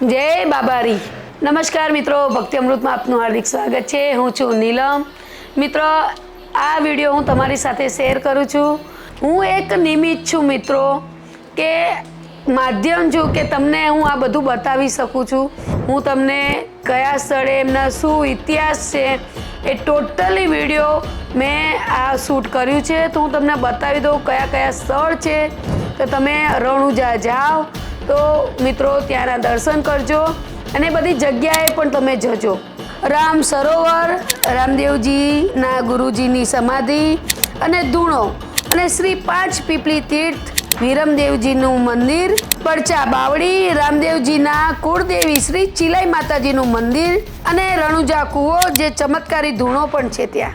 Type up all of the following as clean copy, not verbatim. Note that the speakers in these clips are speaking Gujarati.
જય બાબારી. નમસ્કાર મિત્રો, ભક્તિ અમૃતમાં આપનું હાર્દિક સ્વાગત છે. હું છું નીલમ. મિત્રો, આ વિડીયો હું તમારી સાથે શેર કરું છું. હું એક નિમિત્ત છું મિત્રો, કે માધ્યમ છું કે તમને હું આ બધું બતાવી શકું છું. હું તમને કયા સ્થળે એમના શું ઇતિહાસ છે એ ટોટલી વિડીયો મેં આ શૂટ કર્યું છે. તો હું તમને બતાવી દઉં કયા કયા સ્થળ છે. તો તમે રણુજા જાઓ તો મિત્રો ત્યાંના દર્શન કરજો અને બધી જગ્યાએ પણ તમે જજો. રામ સરોવર, રામદેવજીના ગુરુજીની સમાધિ અને ધૂણો અને શ્રી પાંચ પીપળી તીર્થ, વિરમદેવજીનું મંદિર, પડચા બાવડી, રામદેવજીના કુળદેવી શ્રી ચિલાઈ માતાજીનું મંદિર અને રણુજા કૂવો, જે ચમત્કારી ધૂણો પણ છે ત્યાં.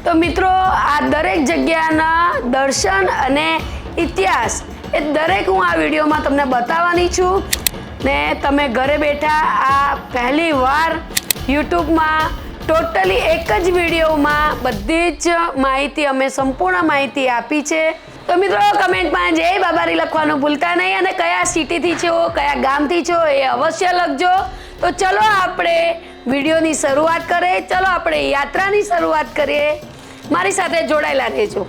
તો મિત્રો, આ દરેક જગ્યાના દર્શન અને ઇતિહાસ એ દરેક હું આ વિડીયોમાં તમને બતાવવાની છું. ને તમે ઘરે બેઠા આ પહેલી વાર યુટ્યુબમાં ટોટલી એક જ વિડીયોમાં બધી જ માહિતી, અમે સંપૂર્ણ માહિતી આપી છે. તો મિત્રો, કમેન્ટમાં જય બાબારી લખવાનું ભૂલતા નહીં અને કયા સિટીથી છો, કયા ગામથી છો એ અવશ્ય લખજો. તો ચલો આપણે વિડીયોની શરૂઆત કરીએ. ચલો આપણે યાત્રાની શરૂઆત કરીએ. મારી સાથે જોડાયેલા રહેજો.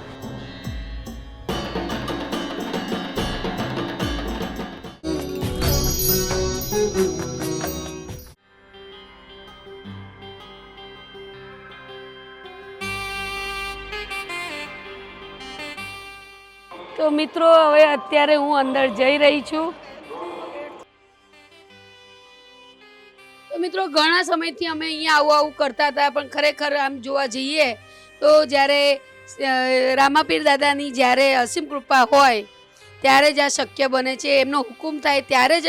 તો મિત્રો, હવે અત્યારે હું અંદર જઈ રહી છું. તો મિત્રો, ઘણા સમયથી અમે અહીંયા આવું કરતા હતા, પણ ખરેખર આમ જોવા જઈએ તો જ્યારે રામાપીર દાદાની જ્યારે અસીમ કૃપા હોય ત્યારે જ આ શક્ય બને છે. એમનો હુકુમ થાય ત્યારે જ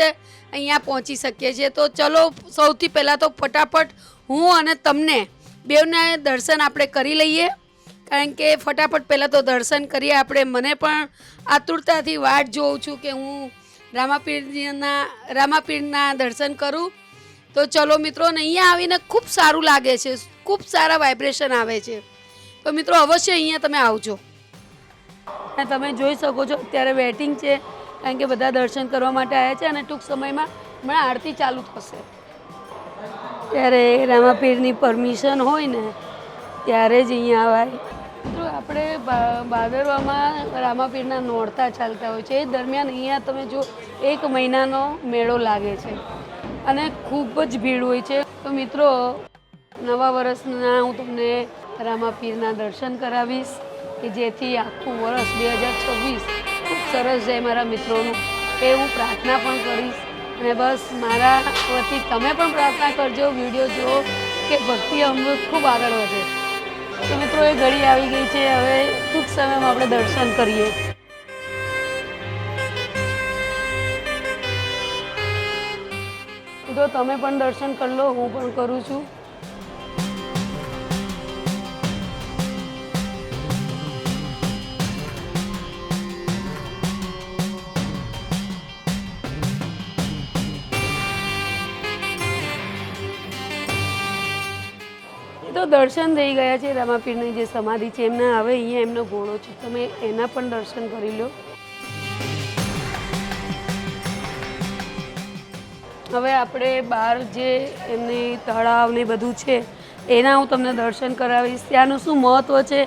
અહીંયા પહોંચી શકીએ છીએ. તો ચલો, સૌથી પહેલાં તો ફટાફટ હું અને તમને બેવના દર્શન આપણે કરી લઈએ. કારણ કે ફટાફટ પહેલાં તો દર્શન કરીએ આપણે. મને પણ આતુરતાથી વાટ જોઉં છું કે હું રામાપીરના દર્શન કરું. તો ચલો મિત્રો, ને અહીંયા આવીને ખૂબ સારું લાગે છે, ખૂબ સારા વાઇબ્રેશન આવે છે. તો મિત્રો, અવશ્ય અહીંયા તમે આવજો. અને તમે જોઈ શકો છો અત્યારે વેટિંગ છે, કારણ કે બધા દર્શન કરવા માટે આવ્યા છે અને ટૂંક સમયમાં હમણાં આરતી ચાલુ થશે. ત્યારે રામાપીરની પરમિશન હોય ને ત્યારે જ અહીંયા આવાય. તો આપણે ભાદરવામાં રામાપીરના નોરતા ચાલતા હોય છે. એ દરમિયાન અહીંયા તમે જો 1 મહિનાનો મેળો લાગે છે અને ખૂબ જ ભીડ હોય છે. તો મિત્રો, નવા વર્ષના હું તમને રામાપીરના દર્શન કરાવીશ કે જેથી આખું વર્ષ 2026 ખૂબ સરસ જાય મારા મિત્રોનું, એ હું પ્રાર્થના પણ કરીશ. અને બસ મારા વતી તમે પણ પ્રાર્થના કરજો, વિડીયો જુઓ કે ભક્તિ અમૃત ખૂબ આગળ વધે. તો મિત્રો, એ ઘડી આવી ગઈ છે. હવે ટૂંક સમયમાં આપણે દર્શન કરીએ. તો તમે પણ દર્શન કરી લો, હું પણ કરું છું. તો દર્શન થઈ ગયા છે. રામાપીરની જે સમાધિ છે એમના, હવે અહીંયા એમનો ઘોડો છે, તમે એના પણ દર્શન કરી લો. હવે આપણે બહાર જે એમની તળાવ ને બધું છે એના હું તમને દર્શન કરાવીશ. ત્યાંનું શું મહત્ત્વ છે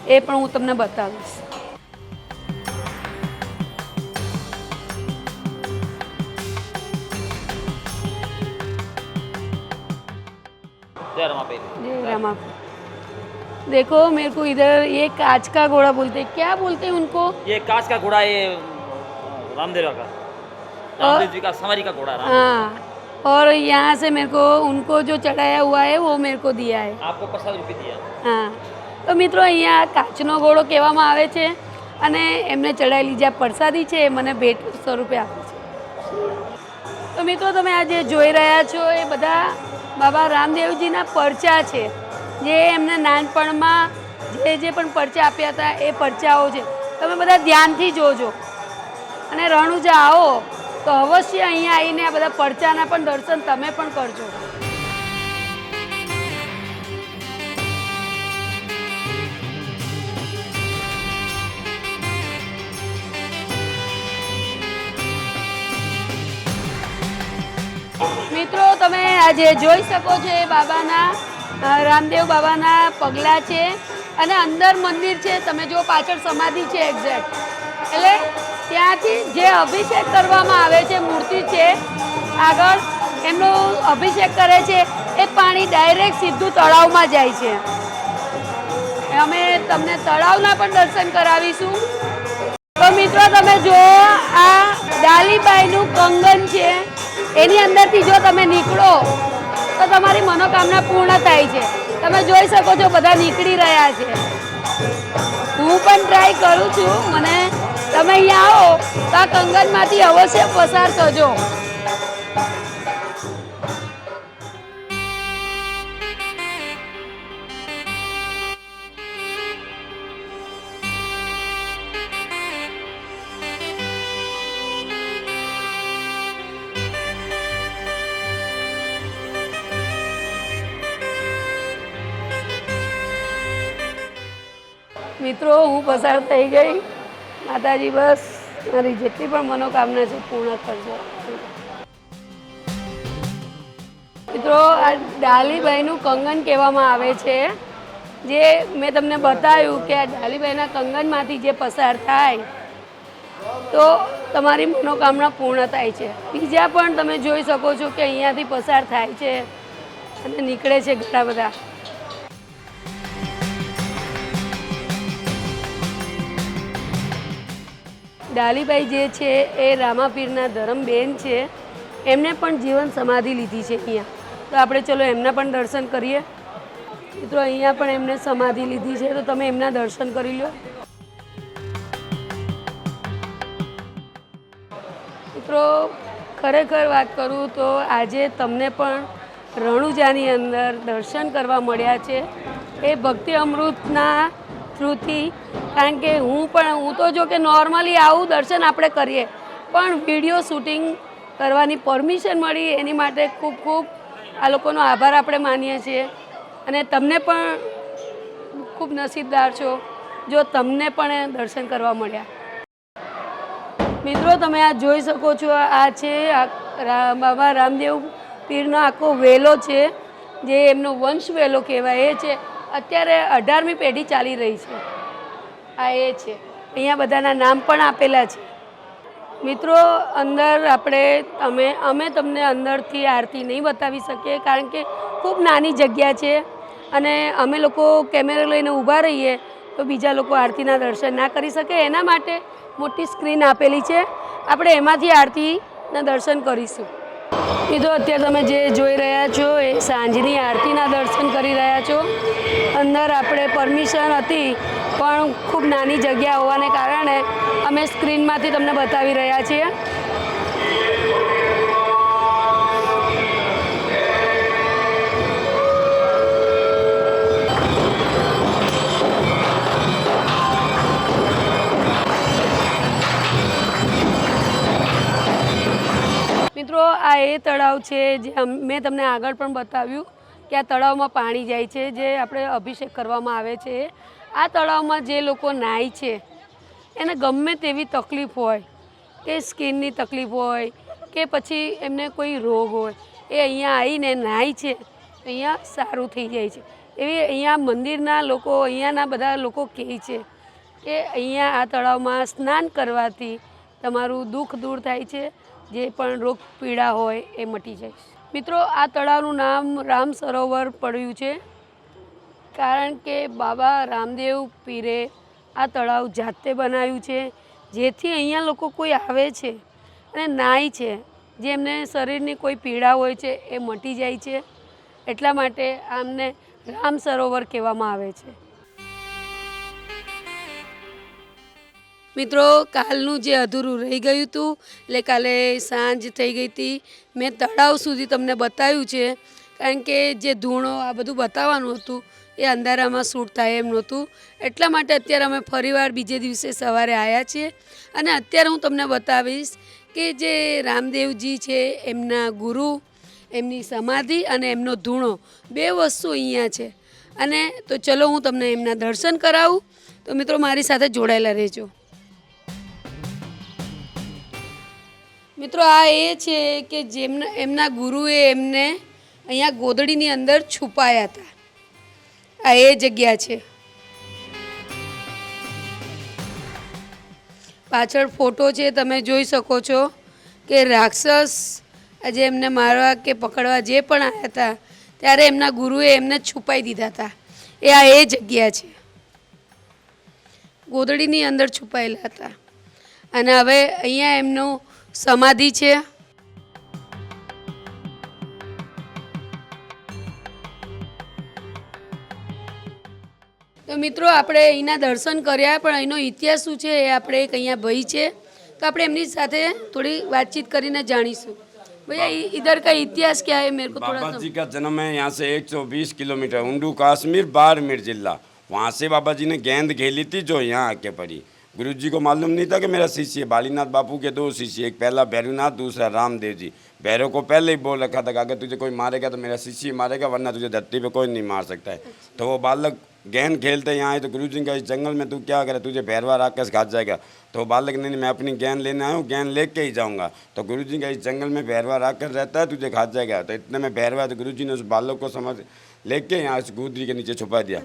એ પણ હું તમને બતાવીશ. जय रामापीर. देखो, मेरे को इधर ये कांच का घोड़ा बोलते हैं. क्या बोलते हैं उनको? ये कांच का घोड़ा, ये रामदेव का, रामदेव जी का सवारी का घोड़ा. हाँ, और यहाँ से मेरे को उनको जो चढ़ाया हुआ है वो मेरे को दिया है. आपको 50 रुपये दिया. હા. તો મિત્રો, અહીંયા કાચનો ઘોડો કહેવામાં આવે છે અને એમને ચડાવેલી જે પ્રસાદી છે એ મને ભેટ સ્વરૂપે આપે છે. તો મિત્રો, તમે આ જે જોઈ રહ્યા છો એ બધા બાબા રામદેવજીના પરચા છે, જે એમને નાનપણમાં જે પણ પરચા આપ્યા હતા એ પરચાઓ છે. તમે બધા ધ્યાનથી જોજો અને રણુજા આવો તો અવશ્ય અહીંયા આવીને આ બધા પરચાના પણ દર્શન તમે પણ કરજો. તમે આજે જોઈ શકો છો એ બાબાના રામદેવ બાબાના પગલાં છે અને અંદર મંદિર છે. તમે જો પાછળ સમાધિ છે એક્ઝેક્ટ, એટલે ત્યાંથી જે અભિષેક કરવામાં આવે છે મૂર્તિ છે આગળ એમનો અભિષેક કરે છે એ પાણી ડાયરેક્ટ સીધું તળાવમાં જાય છે. અમે તમને તળાવના પણ દર્શન કરાવીશું. તો મિત્રો તમે જો આ ડાલીબાઈનું કંગન છે, એની અંદરથી જો તમે નીકળો તો તમારી મનોકામના પૂર્ણ થાય છે. તમે જોઈ શકો છો બધા નીકળી રહ્યા છે. હું પણ ટ્રાય કરું છું. મને તમે અહીંયા આવો તો આ કંગનમાંથી અવશ્ય પસાર થજો. મિત્રો હું પસાર થઈ ગઈ. માતાજી બસ મારી જેટલી પણ મનોકામના છે પૂર્ણ કરજો. મિત્રો આ ડાલીબાઈનું કંગન કહેવામાં આવે છે. જે મેં તમને બતાવ્યું કે આ ડાલીબાઈના કંગનમાંથી જે પસાર થાય તો તમારી મનોકામના પૂર્ણ થાય છે. બીજા પણ તમે જોઈ શકો છો કે અહીંયાથી પસાર થાય છે અને નીકળે છે ઘણા બધા. ડાલીબાઈ જે છે એ રામાપીરના ધરમબેન છે. એમને પણ જીવન સમાધિ લીધી છે અહીંયા. તો આપણે ચલો એમના પણ દર્શન કરીએ. મિત્રો અહીંયા પણ એમને સમાધિ લીધી છે તો તમે એમના દર્શન કરી લો. મિત્રો ખરેખર વાત કરું તો આજે તમને પણ રણુજાની અંદર દર્શન કરવા મળ્યા છે એ ભક્તિ અમૃતના થ્રુથી. કારણ કે હું તો જો કે નોર્મલી આવું દર્શન આપણે કરીએ, પણ વિડીયો શૂટિંગ કરવાની પરમિશન મળી એની માટે ખૂબ ખૂબ આ લોકોનો આભાર આપણે માનીએ છીએ. અને તમને પણ ખૂબ નસીબદાર છો જો તમને પણ દર્શન કરવા મળ્યા. મિત્રો તમે આ જોઈ શકો છો, આ છે બાબા રામદેવ પીરનો આખો વેલો છે, જે એમનો વંશ વેલો કહેવાય. એ છે અત્યારે 18મી પેઢી ચાલી રહી છે. આ એ છે. અહીંયા બધાના નામ પણ આપેલા છે. મિત્રો અંદર અમે તમને અંદરથી આરતી નહીં બતાવી શકીએ કારણ કે ખૂબ નાની જગ્યા છે અને અમે લોકો કેમેરો લઈને ઊભા રહીએ તો બીજા લોકો આરતીના દર્શન ના કરી શકે. એના માટે મોટી સ્ક્રીન આપેલી છે, આપણે એમાંથી આરતીના દર્શન કરીશું. મિત્રો અત્યારે તમે જે જોઈ રહ્યા છો એ સાંજની આરતીના દર્શન કરી રહ્યા છો. અંદર આપણે પરમિશન હતી પણ ખૂબ નાની જગ્યા હોવાને કારણે અમે સ્ક્રીનમાંથી તમને બતાવી રહ્યા છીએ. મિત્રો આ એ તળાવ છે જે મેં તમને આગળ પણ બતાવ્યું કે આ તળાવમાં પાણી જાય છે જે આપણે અભિષેક કરવામાં આવે છે. આ તળાવમાં જે લોકો નાય છે એને ગમે તેવી તકલીફ હોય કે સ્કિનની તકલીફ હોય કે પછી એમને કોઈ રોગ હોય એ અહીંયા આવીને નાય છે અહીંયા સારું થઈ જાય છે. એવી અહીંયા મંદિરના લોકો, અહીંયાના બધા લોકો કહે છે કે અહીંયા આ તળાવમાં સ્નાન કરવાથી તમારું દુઃખ દૂર થાય છે, જે પણ રોગ પીડા હોય એ મટી જાય. મિત્રો આ તળાવનું નામ રામ સરોવર પડ્યું છે કારણ કે બાબા રામદેવ પીરે આ તળાવ જાતે બનાવ્યું છે, જેથી અહીંયા લોકો કોઈ આવે છે અને નાય છે, જેમને શરીરની કોઈ પીડા હોય છે એ મટી જાય છે. એટલા માટે આમને રામ સરોવર કહેવામાં આવે છે. મિત્રો કાલનું જે અધૂરું રહી ગયું હતું, એટલે કાલે સાંજ થઈ ગઈ હતી, મેં તળાવ સુધી તમને બતાવ્યું છે કારણ કે જે ધૂણો આ બધું બતાવવાનું હતું એ અંધારામાં શૂટ થાય એમ નહોતું. એટલા માટે અત્યારે અમે ફરીવાર બીજે દિવસે સવારે આવ્યા છીએ અને અત્યારે હું તમને બતાવીશ કે જે રામદેવજી છે એમના ગુરુ, એમની સમાધિ અને એમનો ધૂણો, બે વસ્તુ અહીંયા છે. અને તો ચલો હું તમને એમના દર્શન કરાવું. તો મિત્રો મારી સાથે જોડાયેલા રહેજો. મિત્રો આ એ છે કે જેમના એમના ગુરુએ એમને અહીંયા ગોદડીની અંદર છુપાયા હતા. આ એ જગ્યા છે. પાછળ ફોટો છે, તમે જોઈ શકો છો કે રાક્ષસ આજે એમને મારવા કે પકડવા જે પણ આવ્યા હતા ત્યારે એમના ગુરુએ એમને છુપાઈ દીધા હતા. આ એ જગ્યા છે, ગોદડીની અંદર છુપાયેલા હતા. અને હવે અહીંયા એમનું સમાધિ છે. તો મિત્રો આપણે અહીંના દર્શન કર્યા, પણ અહીંનો ઇતિહાસ શું છે એ આપણે એક અહીંયા ભાઈ છે તો આપણે એમની સાથે થોડી बातचीत કરીને જાણીશું. भैया इधर का इतिहास क्या है, मेरे को थोड़ा बाबा जी का जन्म है यहाँ से 120 किलोमीटर उंडू काश्मीर बाड़मेर जिला। वहाँ से बाबा जी ने गेंद खेली थी जो यहाँ आके पड़ी। गुरु जी को मालूम नहीं था कि मेरा शिष्य बालीनाथ बापू के 2 शिष्य, एक पहला भैरवनाथ, दूसरा रामदेव जी। भैरव को पहले ही बोल रखा था कि अगर तुझे कोई मारेगा तो मेरा शिष्य मारेगा, वरना तुझे धरती पे कोई नहीं मार सकता है। तो वो बालक गेंद खेलते यहाँ आए तो गुरु जी का इस जंगल में तू क्या करे, तुझे भैरवा राक्षस खा जाएगा। तो बालक ने मैं अपनी गेंद लेने आया हूँ, गेंद लेके ही जाऊँगा। तो गुरु जी का इस जंगल में भैरवा राक्षस रहता है, तुझे खा जाएगा। तो इतने में भैरवा, तो गुरु जी ने उस बालक को समझ लेके यहाँ इस गुदरी के नीचे छुपा दिया।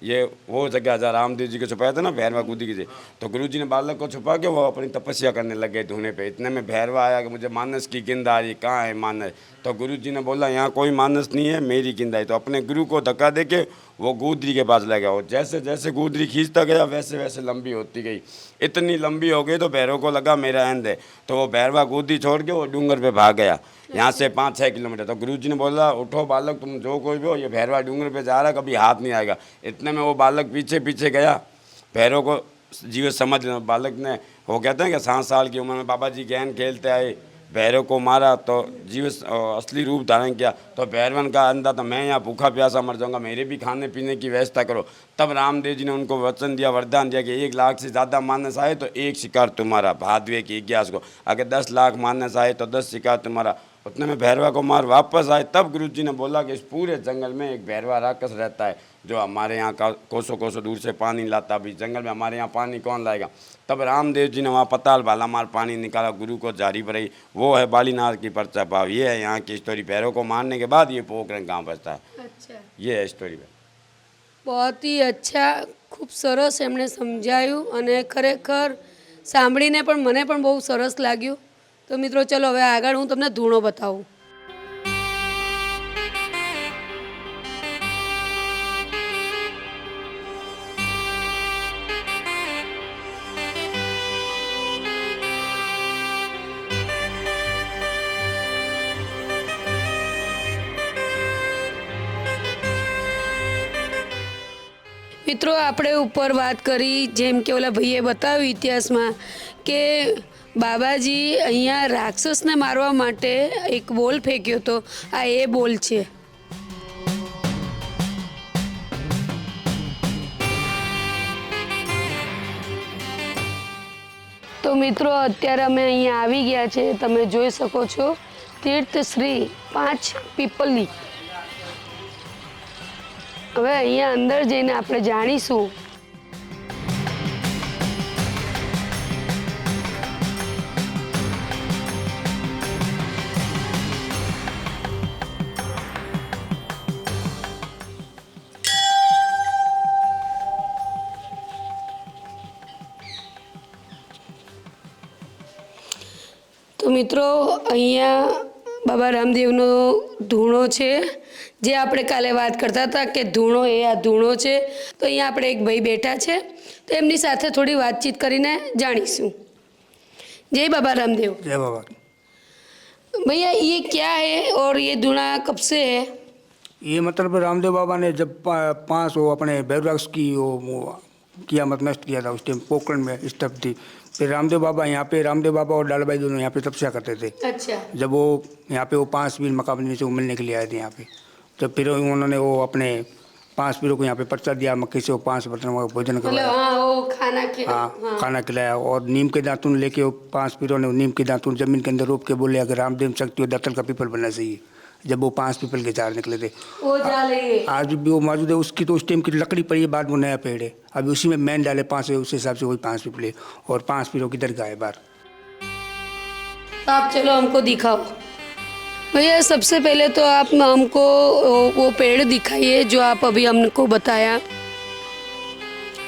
ये वो जगह जहाँ रामदेव जी को छुपाया था ना भैरवा गुदरी से। तो गुरु जी ने बालक को छुपा के वो अपनी तपस्या करने लगे ढूंढने पे। इतने में भैरवा आया कि मुझे मानस की गेंद आ रही, कहाँ है मानस। तो गुरु जी ने बोला यहाँ कोई मानस नहीं है, मेरी गेंद आई। तो अपने गुरु को धक्का दे के वो गुदरी के पास ले गया। और जैसे जैसे गुदरी खींचता गया वैसे वैसे लंबी होती गई। इतनी लंबी हो गई तो भैरव को लगा मेरा एंड है। तो वो भैरवा गुदरी छोड़ के वो डूंगर पे भाग गया, यहाँ से 5-6 किलोमीटर। तो गुरु जी ने बोला उठो बालक, तुम जो कोई भी हो, ये भैरवा डूंगर पे जा रहा है, कभी हाथ नहीं आएगा। इतने में वो बालक पीछे पीछे गया। भैरव को जीव समझ लेना, बालक ने, वो कहते हैं कि 7 साल की उम्र में बाबा जी गेंद खेलते आए, भैरव को मारा तो जीव असली रूप धारण किया। तो भैरवन का अंधा था, मैं यहाँ भूखा प्यासा मर जाऊंगा, मेरे भी खाने पीने की व्यवस्था करो। तब रामदेव जी ने उनको वचन दिया, वरदान दिया कि 1 लाख से ज़्यादा मानस आए तो 1 शिकार तुम्हारा। भादवे की 11 को अगर 10 लाख मानस आए तो 10 शिकार तुम्हारा। उतने में भैरवा को मार वापस आए। तब गुरु जी ने बोला कि इस पूरे जंगल में एक भैरवा राक्षस रहता है जो हमारे यहाँ का कोसों कोसों दूर से पानी लाता। अभी जंगल में हमारे यहाँ पानी कौन लाएगा। तब रामदेव जी ने वहाँ पताल भाला मार पानी निकाला, गुरु को जारी पड़ी। वो है बालीनाथ की परचा भाव। ये है यहाँ की स्टोरी। भैरव को मारने के बाद ये पोखरण गाँव बचता है। अच्छा, ये है स्टोरी। बहुत ही अच्छा, खूब सरस एमણે સમજાયું અને ખરેખર સાંભળીને પણ મને પણ બહુ સરસ લાગ્યું. તો મિત્રો ચલો હવે આગળ હું તમને ધૂણો બતાવું. મિત્રો આપણે ઉપર વાત કરી જેમ કે ઓલા ભાઈએ બતાવ્યું ઇતિહાસમાં કે બાબાજી અહીંયા રાક્ષસને મારવા માટે એક બોલ ફેંક્યો હતો. આ એ બોલ છે. તો મિત્રો અત્યારે અમે અહીંયા આવી ગયા છે. તમે જોઈ શકો છો તીર્થશ્રી 5 પીપલી. હવે અહીંયા અંદર જઈને આપણે જાણીશું તો મિત્રો અહીંયા બાબા રામદેવનો ધૂણો છે જે આપણે કાલે વાત કરતા હતા કે ધૂણો એ આ ધૂણો છે. તો અહીંયા આપણે એક ભાઈ બેઠા છે તો એમની સાથે થોડી વાતચીત કરીને જાણીશું. જય बाबा रामदेव. जय बाबा। भैया ये क्या है और ये धूणा कब से है? ये मतलब रामदेव बाबा ने जब 5 वो अपने भैरवाक्ष की वो किया मत नष्ट किया था उस टाइम पोखरण में स्टप थी। फिर रामदेव बाबा यहाँ पे, रामदेव बाबा और डालबाई दोनों यहाँ पे तपस्या करते थे। अच्छा, जब वो यहाँ पे वो 5 वीर मकाबले से मिलने के लिए आए थे यहाँ पे, जब फिर उन्होंने वो अपने 5 वीरों को यहाँ पे पर्चा दिया, मक्की से वो 5 बर्तन में भोजन मतलब करवाया। हाँ वो खाना के हाँ, खाना खिलाया और नीम के दातुन लेके वो 5 वीरों ने नीम के दातुन जमीन के अंदर रोप के बोले अगर रामदेव शक्ति हो दातल का पीपल बनना चाहिए। जब वो 5 पीपल के झाड़ निकले थे वो डाले आज भी वो मौजूद है। उसकी तो उस टाइम की लकड़ी पड़ी है, बाद में नया पेड़ है। अभी उसी में मैन डाले 5 है, उस हिसाब से वही 5 पीपले और 5 पीरों की दरगाह है बाहर। तो आप चलो हमको दिखाओ भैया। सबसे पहले तो आप हमको वो पेड़ दिखाइए जो आप अभी हमको बताया।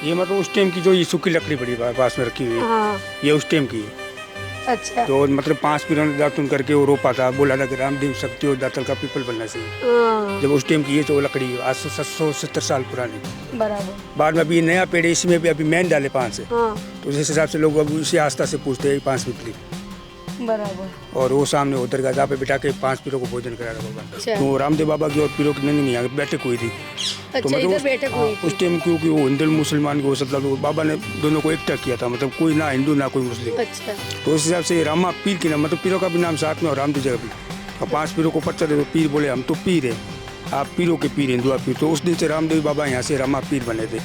ये मतलब उस टाइम की जो ये सूखी लकड़ी पड़ी पास में रखी हुई है, हाँ ये उस टाइम की है। अच्छा। तो मतलब 5 पीरों ने दातुन करके वो रोपा था, बोला था कि रामदेव शक्ति और दातल का पीपल बनना चाहिए। हाँ जब उस टाइम की ये जो लकड़ी आज से 770 साल पुरानी। बराबर। बाद में अभी नया पेड़ है, इसमें भी अभी मैन डाले 5 से। हाँ तो उस हिसाब से लोग अब उसी आस्था से पूछते हैं 5 पीपली। बराबर। और वो सामने उधर का जहाँ पे बिठा के 5 पीरों को भोजन करा रहा बाबा। अच्छा। तो रामदेव बाबा की और पीरों की नंदी यहाँ बैठक हुई थी। अच्छा इधर बैठक हुई थी। उस टाइम क्योंकि वो हिंदू मुसलमान को मतलब बाबा ने दोनों को एकता किया था, मतलब कोई ना हिंदू ना कोई मुस्लिम। अच्छा। तो उस हिसाब से रामा पीर की नाम, मतलब पीरों का भी नाम साथ में और रामदेव जी का भी। और 5 पीरों को पर्चा दे तो पीर बोले हम तो पीर है, आप पीरों के पीर, हिंदुआ पीर। तो उस दिन से रामदेव बाबा यहाँ से रामा पीर बने थे।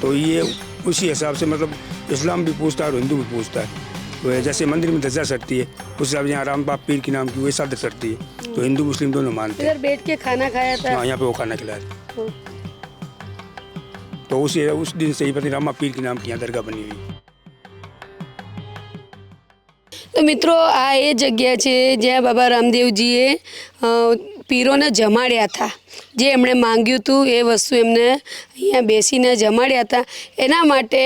तो ये उसी हिसाब से मतलब इस्लाम भी पूछता है और हिंदू भी पूछता है। तो जैसे मंदिर में ध्वजा चढ़ती है उस हिसाब से यहाँ राम बाप पीर के नाम की वैसा चढ़ती है। तो हिंदू मुस्लिम दोनों मानते हैं। इधर बैठ के खाना खाया था। हाँ यहाँ पे वो खाना खिलाया। तो उस दिन से ही पति रामा पीर के नाम की यहाँ दरगाह बनी हुई। તો મિત્રો આ એ જગ્યા છે જ્યાં બાબા રામદેવજીએ પીરોને જમાડ્યા હતા। જે એમણે માંગ્યું હતું એ વસ્તુ એમને અહીંયા બેસીને જમાડ્યા હતા। એના માટે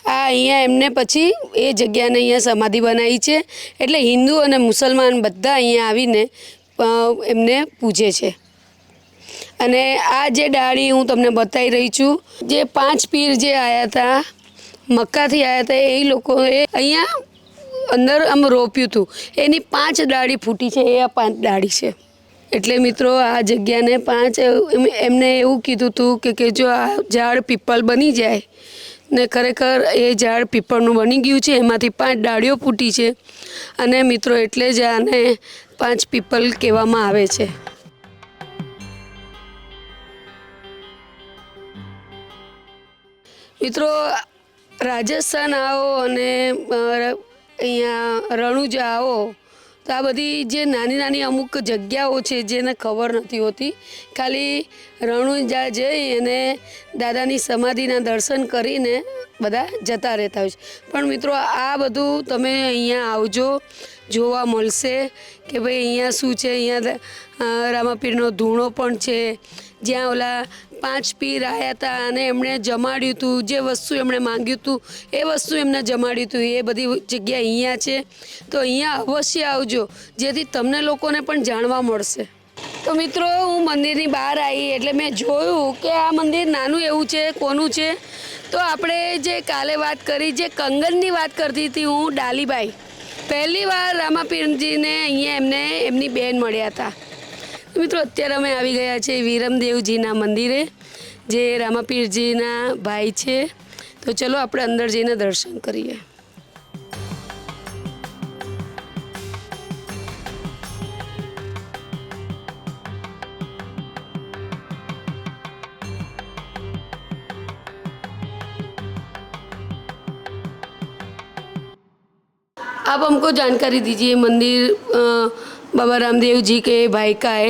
આ અહીંયા એમને પછી એ જગ્યાને અહીંયા સમાધિ બનાવી છે। એટલે હિન્દુ અને મુસલમાન બધા અહીંયા આવીને એમને પૂજે છે। અને આ જે ડાળી હું તમને બતાવી રહી છું, જે 5 પીર જે આવ્યા હતા મક્કાથી આવ્યા હતા, એ લોકોએ અહીંયા અંદર આમ રોપ્યું હતું, એની 5 ડાળી ફૂટી છે। એ આ 5 ડાળી છે। એટલે મિત્રો આ જગ્યાને 5 એમને એવું કીધું હતું કે જો આ ઝાડ પીપલ બની જાય ને ખરેખર એ ઝાડ પીપળનું બની ગયું છે। એમાંથી 5 ડાળીઓ ફૂટી છે અને મિત્રો એટલે જ આને 5 પીપલ કહેવામાં આવે છે। મિત્રો રાજસ્થાન આવો અને અહીંયા રણુજા આવો તો આ બધી જે નાની નાની અમુક જગ્યાઓ છે જેને ખબર નથી હોતી, ખાલી રણુજા જઈ અને દાદાની સમાધિના દર્શન કરીને બધા જતા રહેતા હોય છે। પણ મિત્રો આ બધું તમે અહીંયા આવજો, જોવા મળશે કે ભાઈ અહીંયા શું છે। અહીંયા રામાપીરનો ધૂણો પણ છે, જ્યાં ઓલા 5 પીર આવ્યા હતા અને એમણે જમાડ્યું હતું, જે વસ્તુ એમણે માંગ્યું હતું એ વસ્તુ એમને જમાડ્યું હતું। એ બધી જગ્યા અહીંયા છે। તો અહીંયા અવશ્ય આવજો જેથી તમને લોકોને પણ જાણવા મળશે। તો મિત્રો હું મંદિરની બહાર આવી એટલે મેં જોયું કે આ મંદિર નાનું એવું છે, કોનું છે। તો આપણે જે કાલે વાત કરી, જે કંગનની વાત કરતી હતી હું, ડાલીબાઈ, પહેલી વાર રામાપીરજીને અહીંયા એમને એમની બેન મળ્યા હતા। મિત્રો અત્યારે અમે આવી ગયા છે વીરમદેવજીના મંદિરે, જે રામાપીરજીના ભાઈ છે। તો ચલો આપણે અંદર જઈને દર્શન કરીએ। आप हमको जानकारी दीजिए, मंदिर बाबा रामदेव जी के भाई का है?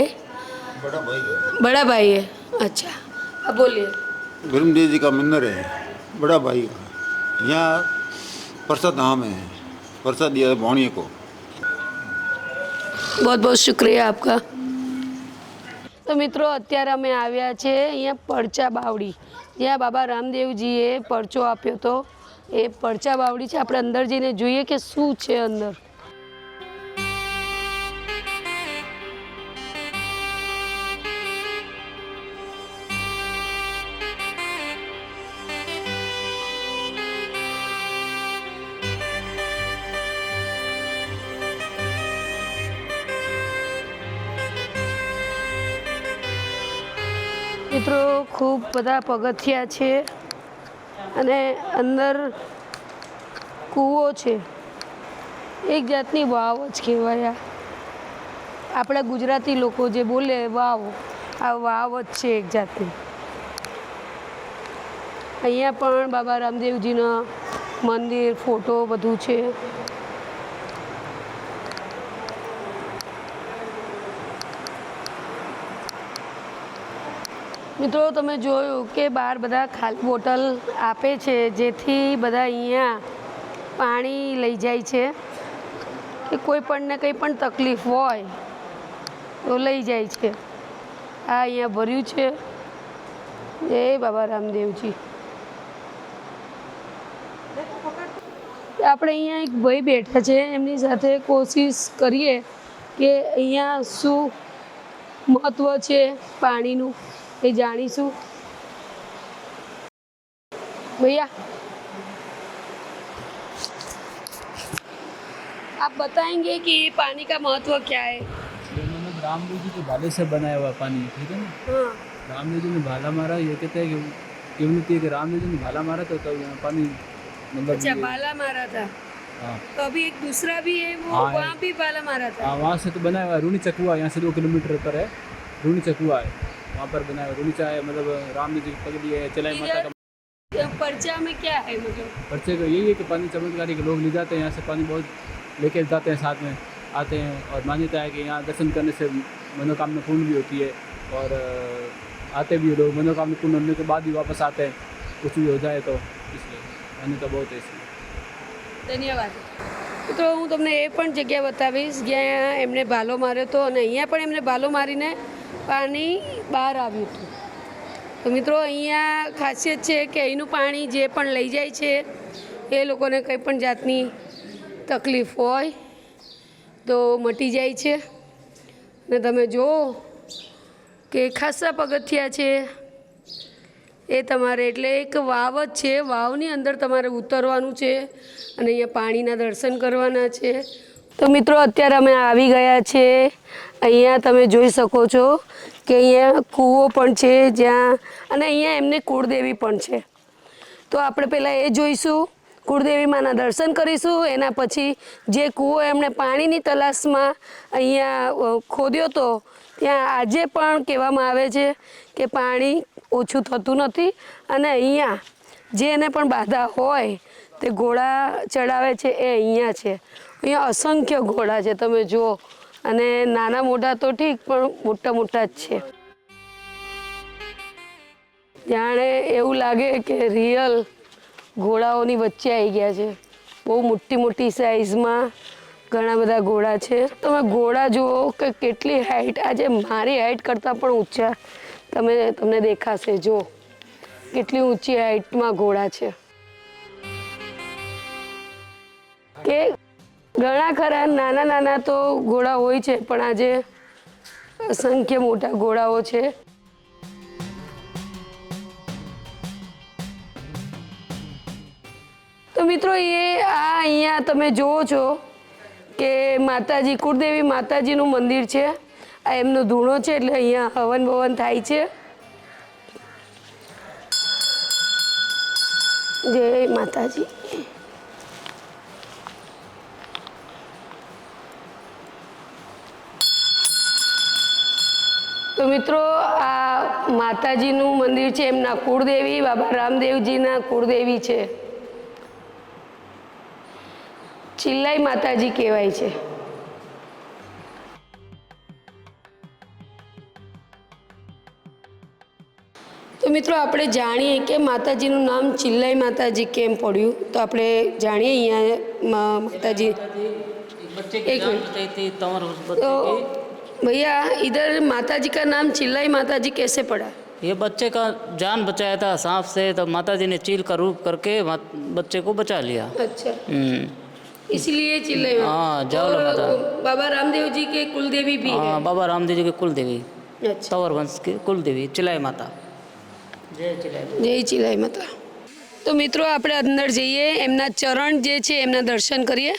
बड़ा भाई है। अच्छा अब बोलिए। वीरमदेव जी का मंदिर है, बड़ा भाई का। यहाँ प्रसाद धाम है, प्रसाद दिया है भौणिया को। बहुत बहुत शुक्रिया आपका। તો મિત્રો અત્યારે અમે આવ્યા છે અહીંયા પરચા બાવડી, જ્યાં બાબા રામદેવજીએ પરચો આપ્યો હતો। એ પરચા બાવડી છે। આપણે અંદર જઈને જોઈએ કે શું છે અંદર। મિત્રો ખૂબ બધા પગથિયા છે અને અંદર કૂવો છે, એક જાતની વાવ જ કહેવાય। આપણા ગુજરાતી લોકો જે બોલે વાવ, આ વાવ જ છે એક જાતની। અહીંયા પણ બાબા રામદેવજીના મંદિર, ફોટો બધું છે। મિત્રો તમે જોયું કે બહાર બધા ખાલી બોટલ આપે છે જેથી બધા અહીંયા પાણી લઈ જાય છે કે કોઈ પણને કંઈ પણ તકલીફ હોય તો લઈ જાય છે. આ અહીંયા ભર્યું છે. જય બાબા રામદેવજી. આપણે અહીંયા એક ભાઈ બેઠા છે, એમની સાથે કોશિશ કરીએ કે અહીંયા શું મહત્ત્વ છે પાણીનું એ જાણીશું. भैया आप बताएंगे कि ये पानी का महत्व क्या है? ये मतलब रामदेव जी के भाले से बनाया हुआ पानी है, ठीक है ना. हाँ, रामदेव जी ने भाला मारा, ये कहते हैं कि यूनिटी है कि रामदेव जी ने भाला मारा तो तब यहाँ पानी मतलब अच्छा भाला मारा था. हाँ तो अभी एक दूसरा भी है वो हाँ, वहाँ भी भाला मारा था. हाँ, वहाँ से तो बनाया हुआ है. रूनी चकुआ यहाँ से 2 किलोमीटर पर है. रूनी चकुआ है, वहाँ पर बनाया हुआ. रूनी चाय मतलब रामदेव जी की पगड़ी है, चलाई माता का. पर्चा में क्या है मतलब? पर्चे का यही है कि पानी चमत्कारी के लोग ले जाते हैं यहाँ से, पानी बहुत लेके जाते हैं, साथ में आते हैं. और मान्यता है कि यहाँ दर्शन करने से मनोकामना पूर्ण भी होती है. और आते भी लोग मनोकामना पूर्ण होने के बाद भी वापस आते हैं, कुछ भी हो जाए तो. इसलिए मान्यता बहुत है इसलिए. ધન્યવાદ. તો હું તમને એ પણ જગ્યા બતાવીશ જ્યાં એમને ભાલો માર્યો હતો અને અહીંયા પણ એમને ભાલો મારીને પાણી બહાર આવ્યું હતું. તો મિત્રો અહીંયા ખાસિયત છે કે અહીંનું પાણી જે પણ લઈ જાય છે એ લોકોને કંઈ પણ જાતની તકલીફ હોય તો મટી જાય છે. અને તમે જુઓ કે ખાસા પગથિયા છે એ તમારે, એટલે એક વાવ જ છે, વાવની અંદર તમારે ઉતરવાનું છે અને અહીંયા પાણીના દર્શન કરવાના છે. તો મિત્રો અત્યારે અમે આવી ગયા છે. અહીંયા તમે જોઈ શકો છો કે અહીંયા કૂવો પણ છે જ્યાં, અને અહીંયા એમની કુળદેવી પણ છે. તો આપણે પહેલાં એ જોઈશું, કુળદેવી માના દર્શન કરીશું. એના પછી જે કૂવો એમણે પાણીની તલાશમાં અહીંયા ખોદ્યો હતો ત્યાં આજે પણ કહેવામાં આવે છે કે પાણી ઓછું થતું નથી. અને અહીંયા જેને પણ બાધા હોય તે ઘોડા ચડાવે છે એ અહીંયા છે. અહીંયા અસંખ્ય ઘોડા છે, તમે જુઓ. અને નાના મોટા તો ઠીક પણ મોટા મોટા જ છે. જાણે એવું લાગે કે રિયલ ઘોડાઓની વચ્ચે આવી ગયા છે. બહુ મોટી મોટી સાઇઝમાં ઘણા બધા ઘોડા છે. તમે ઘોડા જુઓ કે કેટલી હાઈટ, આજે મારી હાઈટ કરતાં પણ ઊંચા તમને દેખાશે. જો કેટલી ઊંચી હાઈટમાં ઘોડા છે કે ઘણા ખરા નાના નાના તો ઘોડા હોય છે પણ આજે અસંખ્ય મોટા ઘોડાઓ છે. તો મિત્રો એ આ અહીંયા તમે જુઓ છો કે માતાજી, કુળદેવી માતાજીનું મંદિર છે. આ એમનો ધૂણો છે એટલે અહીંયા હવન બવન થાય છે. જય માતાજી. તો મિત્રો આ માતાજીનું મંદિર છે, એમના કુળદેવી બાબા રામદેવજીના કુળદેવી છે. ચિલ્લાઈ માતાજી કહેવાય છે. તો મિત્રો આપણે જાણીએ કે માતાજીનું નામ ચિલ્લાઈ માતાજી કેમ પડ્યું. તો આપણે જાણીએ અહીંયા માતાજી. बच्चे एक की जान मिनट। बचाई थी तंवर उस तो बच्चे की। भैया इधर माताजी का नाम चिल्लाई माताजी कैसे पड़ा? ये बच्चे का जान बचाया था सांप से, तो माता जी ने चील का रूप करके बच्चे को बचा लिया। अच्छा, इसलिए चिल्लाई हाँ, जावला माता। और बाबा रामदेव जी के कुलदेवी भी है। हाँ, बाबा रामदेव जी के कुल देवी, अच्छा, तंवर वंश की कुल देवी चिलाई माता। जय चिलाई माता। જય ચિલાઈ માતા. તો મિત્રો આપણે અંદર જઈએ, એમના ચરણ જે છે એમના દર્શન કરીએ.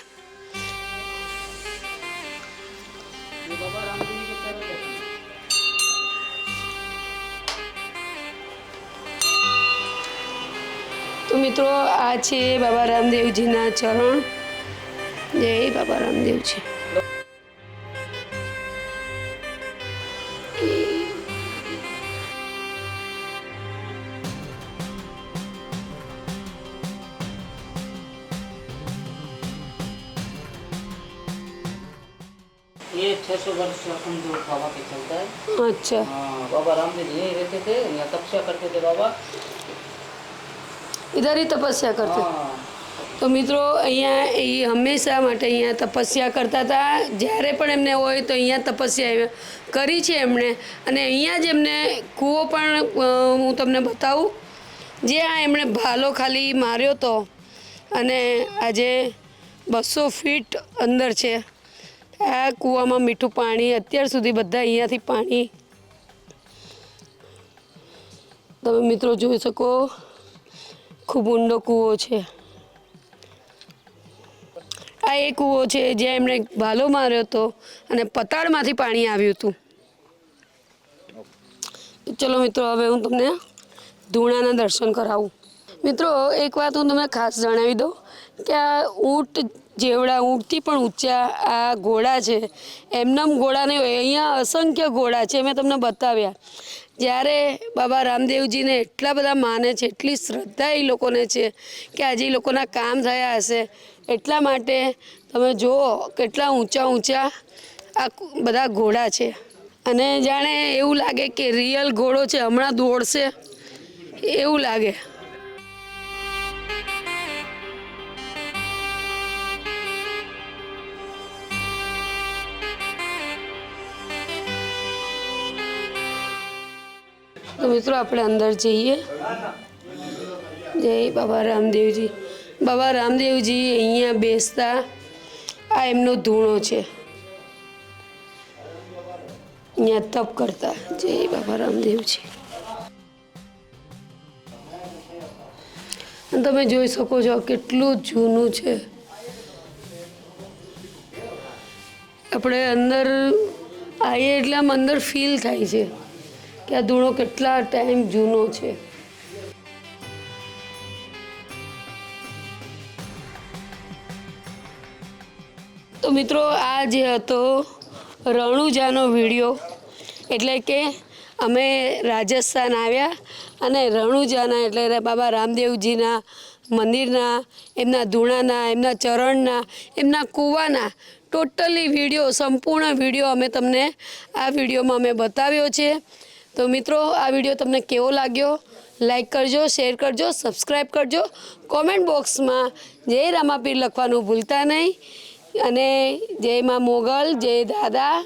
તો મિત્રો આ છે બાબા રામદેવજીના ચરણ. જય બાબા રામદેવજી. ये 600 वर्ष अपन जो बाबा के चलता है। अच्छा, हाँ, बाबा रामदेव यहीं रहते थे, यहाँ तपस्या करते थे बाबा। इधर ही तपस्या करते. हाँ, તો મિત્રો અહીંયા એ હંમેશા માટે અહીંયા તપસ્યા કરતા હતા. જ્યારે પણ એમને હોય તો અહીંયા તપસ્યા કરી છે એમણે. અને અહીંયા જ એમને કૂવો પણ હું તમને બતાવું, જે આ એમણે ભાલો ખાલી માર્યો હતો અને આજે 200 ફીટ અંદર છે. આ કૂવામાં મીઠું પાણી અત્યાર સુધી બધા અહીંયાથી પાણી તમે મિત્રો જોઈ શકો. ખૂબ ઊંડો કૂવો છે. આ એ કૂવો છે જ્યાં એમણે ભાલો માર્યો હતો અને પતાળમાંથી પાણી આવ્યું હતું. ચલો મિત્રો, હવે હું તમને ધૂણાના દર્શન કરાવું. મિત્રો, એક વાત હું તમને ખાસ જણાવી દઉં કે આ ઊંટ જેવડા, ઊંટથી પણ ઊંચા આ ઘોડા છે. એમનામ ઘોડા નહીં હોય, અહીંયા અસંખ્ય ઘોડા છે. મેં તમને બતાવ્યા. જ્યારે બાબા રામદેવજીને એટલા બધા માને છે, એટલી શ્રદ્ધા એ લોકોને છે કે આજે એ લોકોના કામ થયા હશે. એટલા માટે તમે જુઓ કેટલા ઊંચા ઊંચા આ બધા ઘોડા છે. અને જાણે એવું લાગે કે રિયલ ઘોડો છે, હમણાં દોડશે એવું લાગે. તો મિત્રો, આપણે અંદર જઈએ. જય બાબા રામદેવજી. બાબા રામદેવજી અહીંયા બેસતા આ એમનો ધૂણો છે. અહીંયા તપ કરતા. જય બાબા રામદેવજી. અને તમે જોઈ શકો છો કેટલું જૂનું છે. આપણે અંદર આવીએ એટલે આમ અંદર ફીલ થાય છે કે આ ધૂણો કેટલા ટાઈમ જૂનો છે. તો મિત્રો, આ જે હતો રણુજાનો વિડીયો, એટલે કે અમે રાજસ્થાન આવ્યા અને રણુજાના એટલે બાબા રામદેવજીના મંદિરના, એમના ધૂણાના, એમના ચરણના, એમના કૂવાના ટોટલી વિડીયો, સંપૂર્ણ વિડીયો અમે તમને આ વિડીયોમાં અમે બતાવ્યો છે. તો મિત્રો, આ વિડીયો તમને કેવો લાગ્યો? લાઈક કરજો, શેર કરજો, સબસ્ક્રાઈબ કરજો. કોમેન્ટ બોક્સમાં જય રામાપીર લખવાનું ભૂલતા નહીં. અને જય માં મોગલ, જય દાદા.